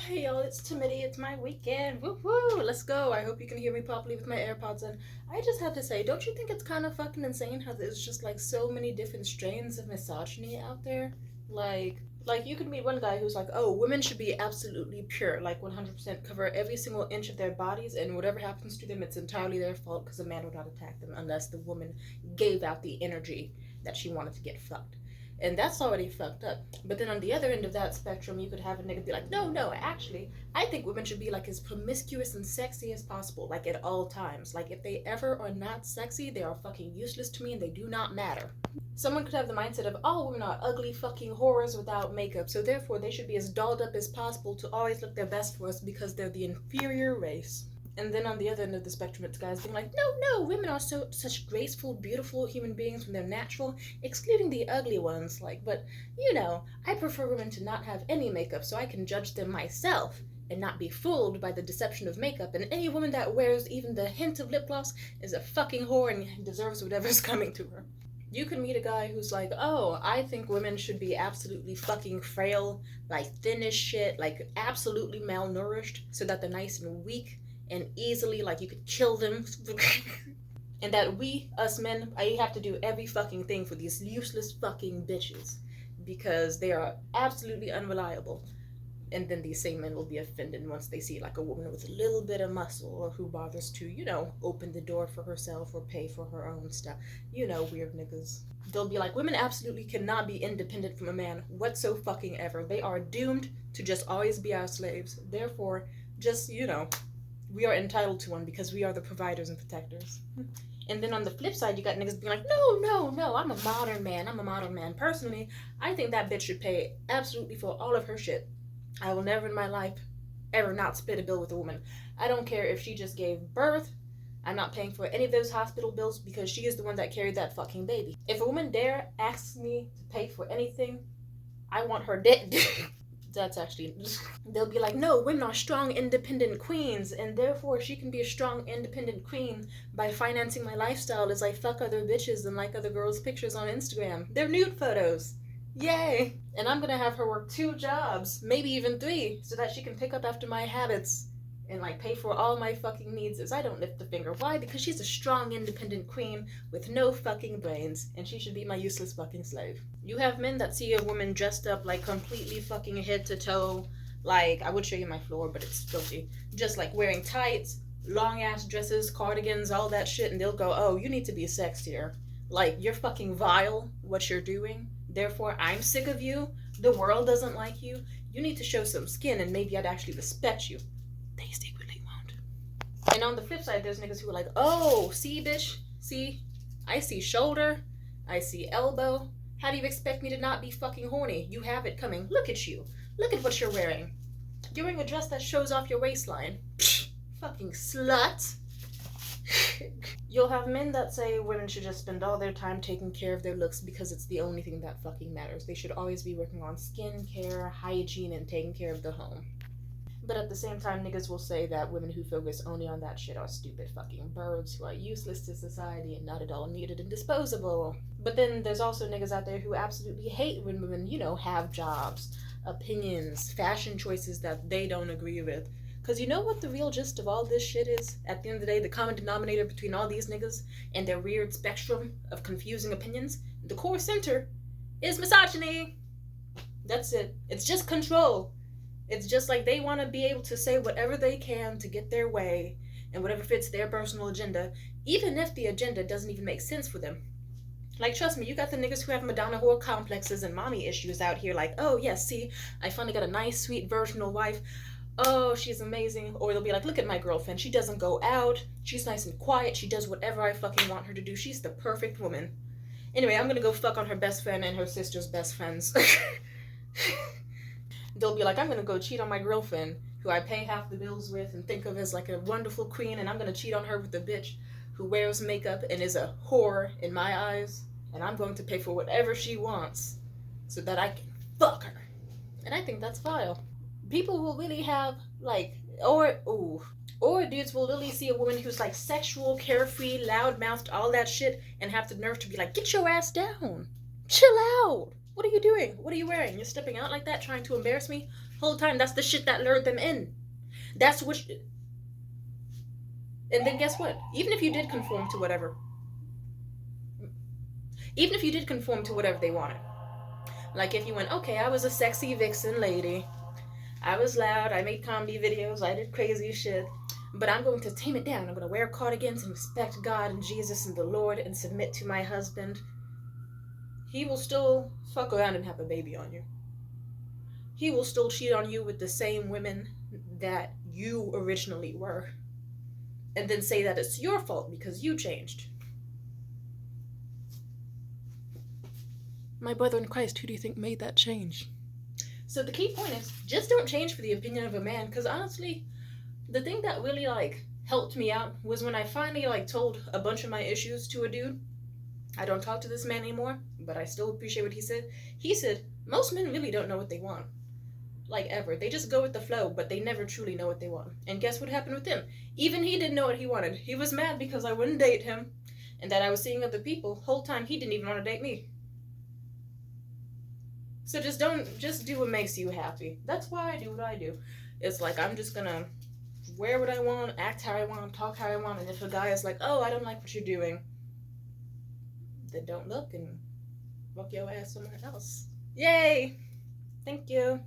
Hey y'all, it's Timidity. It's my weekend. Woo woo! Let's go. I hope you can hear me properly with my AirPods in. I just have to say, don't you think it's kind of fucking insane how there's just like so many different strains of misogyny out there? Like you could meet one guy who's like, oh, women should be absolutely pure, like 100% cover every single inch of their bodies, and whatever happens to them, it's entirely their fault because a man would not attack them unless the woman gave out the energy that she wanted to get fucked. And that's already fucked up. But then on the other end of that spectrum, you could have a nigga be like, no, no, actually, I think women should be like as promiscuous and sexy as possible, like at all times. Like if they ever are not sexy, they are fucking useless to me and they do not matter. Someone could have the mindset of, all women are ugly fucking horrors without makeup, so therefore they should be as dolled up as possible to always look their best for us because they're the inferior race. And then on the other end of the spectrum, it's guys being like, no, no, women are such graceful, beautiful human beings when they're natural, excluding the ugly ones. Like, but, you know, I prefer women to not have any makeup so I can judge them myself and not be fooled by the deception of makeup. And any woman that wears even the hint of lip gloss is a fucking whore and deserves whatever's coming to her. You can meet a guy who's like, oh, I think women should be absolutely fucking frail, like thin as shit, like absolutely malnourished, so that they're nice and weak and easily, like you could kill them. And that we, us men, I have to do every fucking thing for these useless fucking bitches because they are absolutely unreliable. And then these same men will be offended once they see like a woman with a little bit of muscle or who bothers to, you know, open the door for herself or pay for her own stuff. You know, weird niggas. They'll be like, women absolutely cannot be independent from a man whatso fucking ever. They are doomed to just always be our slaves. Therefore, just, you know, we are entitled to one because we are the providers and protectors. And then on the flip side, you got niggas being like, no, no, no, I'm a modern man. Personally, I think that bitch should pay absolutely for all of her shit. I will never in my life ever not split a bill with a woman. I don't care if she just gave birth. I'm not paying for any of those hospital bills because she is the one that carried that fucking baby. If a woman dare asks me to pay for anything, I want her dead. That's actually, they'll be like, no, women are strong, independent queens, and therefore she can be a strong, independent queen by financing my lifestyle as I fuck other bitches and like other girls' pictures on Instagram. They're nude photos. Yay! And I'm gonna have her work 2 jobs, maybe even 3, so that she can pick up after my habits and like pay for all my fucking needs as I don't lift a finger. Why? Because she's a strong, independent queen with no fucking brains, and she should be my useless fucking slave. You have men that see a woman dressed up like completely fucking head to toe, like, I would show you my floor, but it's filthy, just like wearing tights, long ass dresses, cardigans, all that shit, and they'll go, oh, you need to be sexier. Like, you're fucking vile, what you're doing. Therefore, I'm sick of you. The world doesn't like you. You need to show some skin and maybe I'd actually respect you. They secretly won't. And on the flip side, there's niggas who are like, oh, see, bitch? See? I see shoulder. I see elbow. How do you expect me to not be fucking horny? You have it coming. Look at you. Look at what you're wearing. You're wearing a dress that shows off your waistline. Psh, fucking slut. You'll have men that say women should just spend all their time taking care of their looks because it's the only thing that fucking matters. They should always be working on skincare, hygiene, and taking care of the home. But at the same time, niggas will say that women who focus only on that shit are stupid fucking birds who are useless to society and not at all needed and disposable. But then there's also niggas out there who absolutely hate when women, you know, have jobs, opinions, fashion choices that they don't agree with. Because you know what the real gist of all this shit is? At the end of the day, the common denominator between all these niggas and their weird spectrum of confusing opinions, the core center is misogyny. That's it. It's just control. It's just like they want to be able to say whatever they can to get their way and whatever fits their personal agenda, even if the agenda doesn't even make sense for them. Like, trust me, you got the niggas who have Madonna whore complexes and mommy issues out here like, oh, yes, see, I finally got a nice, sweet, virginal wife. Oh, she's amazing. Or they'll be like, look at my girlfriend. She doesn't go out. She's nice and quiet. She does whatever I fucking want her to do. She's the perfect woman. Anyway, I'm gonna go fuck on her best friend and her sister's best friends. They'll be like, I'm gonna go cheat on my girlfriend, who I pay half the bills with and think of as like a wonderful queen, and I'm gonna cheat on her with a bitch who wears makeup and is a whore in my eyes, and I'm going to pay for whatever she wants so that I can fuck her. And I think that's vile. People will really have, like, or dudes will literally see a woman who's, like, sexual, carefree, loud-mouthed, all that shit, and have the nerve to be like, get your ass down. Chill out. What are you doing? What are you wearing? You're stepping out like that, trying to embarrass me? Whole time, that's the shit that lured them in. That's what. And then guess what? Even if you did conform to whatever, even if you did conform to whatever they wanted, like if you went, okay, I was a sexy vixen lady, I was loud, I made comedy videos, I did crazy shit, but I'm going to tame it down. I'm going to wear cardigans and respect God and Jesus and the Lord and submit to my husband. He will still fuck around and have a baby on you. He will still cheat on you with the same women that you originally were. And then say that it's your fault because you changed. My brother in Christ, who do you think made that change? So the key point is, just don't change for the opinion of a man. Because honestly, the thing that really helped me out was when I finally told a bunch of my issues to a dude. I don't talk to this man anymore, but I still appreciate what he said. He said, most men really don't know what they want. Ever. They just go with the flow, but they never truly know what they want. And guess what happened with him? Even he didn't know what he wanted. He was mad because I wouldn't date him and that I was seeing other people. Whole time he didn't even want to date me. So just do what makes you happy. That's why I do what I do. It's I'm just gonna wear what I want, act how I want, talk how I want, and if a guy is like, oh, I don't like what you're doing, then don't look and walk your ass somewhere else. Yay! Thank you.